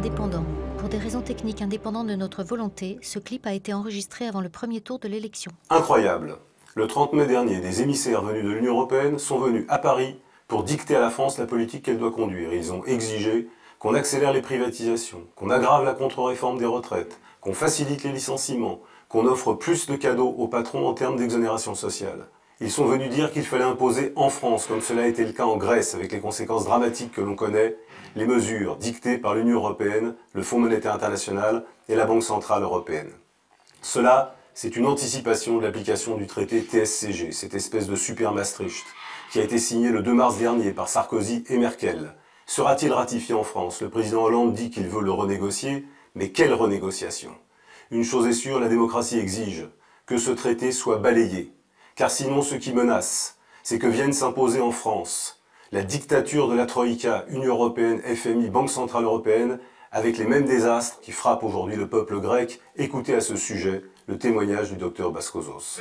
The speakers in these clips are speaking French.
indépendant. Pour des raisons techniques indépendantes de notre volonté, ce clip a été enregistré avant le premier tour de l'élection. Incroyable! Le 30 mai dernier, des émissaires venus de l'Union européenne sont venus à Paris pour dicter à la France la politique qu'elle doit conduire. Ils ont exigé qu'on accélère les privatisations, qu'on aggrave la contre-réforme des retraites, qu'on facilite les licenciements, qu'on offre plus de cadeaux aux patrons en termes d'exonération sociale. Ils sont venus dire qu'il fallait imposer en France, comme cela a été le cas en Grèce avec les conséquences dramatiques que l'on connaît, les mesures dictées par l'Union européenne, le Fonds monétaire international et la Banque centrale européenne. Cela, c'est une anticipation de l'application du traité TSCG, cette espèce de super Maastricht, qui a été signé le 2 mars dernier par Sarkozy et Merkel. Sera-t-il ratifié en France? Le président Hollande dit qu'il veut le renégocier, mais quelle renégociation? Une chose est sûre, la démocratie exige que ce traité soit balayé. Car sinon, ce qui menace, c'est que vienne s'imposer en France la dictature de la Troïka, Union européenne, FMI, Banque centrale européenne, avec les mêmes désastres qui frappent aujourd'hui le peuple grec. Écoutez à ce sujet le témoignage du docteur Baskózos.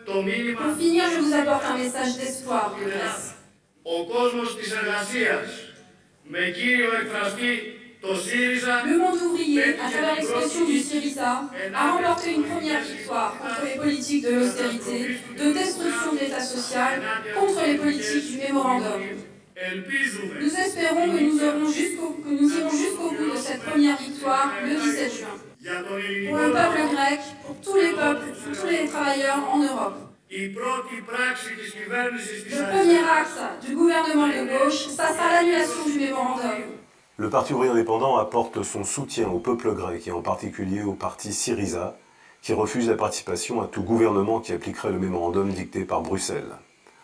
Pour finir, je vous apporte un message d'espoir de Grèce. Le monde ouvrier, à travers l'expression du Syriza, a remporté une première victoire contre les politiques de l'austérité, de destruction de l'État social, contre les politiques du mémorandum. Nous espérons que nous irons jusqu'au bout de cette première victoire le 17 juin. Pour le peuple grec, pour tous les peuples, pour tous les travailleurs en Europe. Le premier acte du gouvernement de gauche, ça sera l'annulation du mémorandum. Le Parti ouvrier indépendant apporte son soutien au peuple grec et en particulier au parti Syriza, qui refuse la participation à tout gouvernement qui appliquerait le mémorandum dicté par Bruxelles.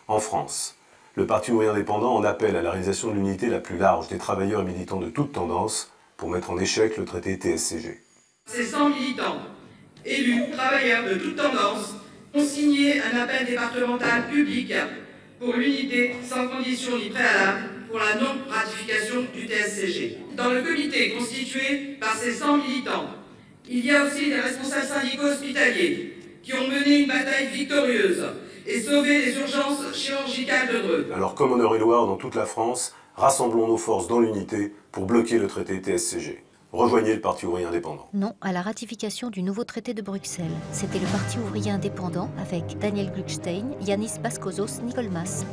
En France, le Parti ouvrier indépendant en appelle à la réalisation de l'unité la plus large des travailleurs et militants de toutes tendances pour mettre en échec le traité TSCG. Ces 100 militants, élus, travailleurs de toutes tendances, ont signé un appel départemental public pour l'unité sans condition ni préalable pour la non-ratification du TSCG. Dans le comité constitué par ces 100 militants, il y a aussi des responsables syndicaux hospitaliers qui ont mené une bataille victorieuse et sauvé les urgences chirurgicales de Dreux. Alors comme en Eure-et-Loire dans toute la France, rassemblons nos forces dans l'unité pour bloquer le traité TSCG. Rejoignez le Parti ouvrier indépendant. Non à la ratification du nouveau traité de Bruxelles. C'était le Parti ouvrier indépendant avec Daniel Gluckstein, Yanis Baskózos, Nicole Mas.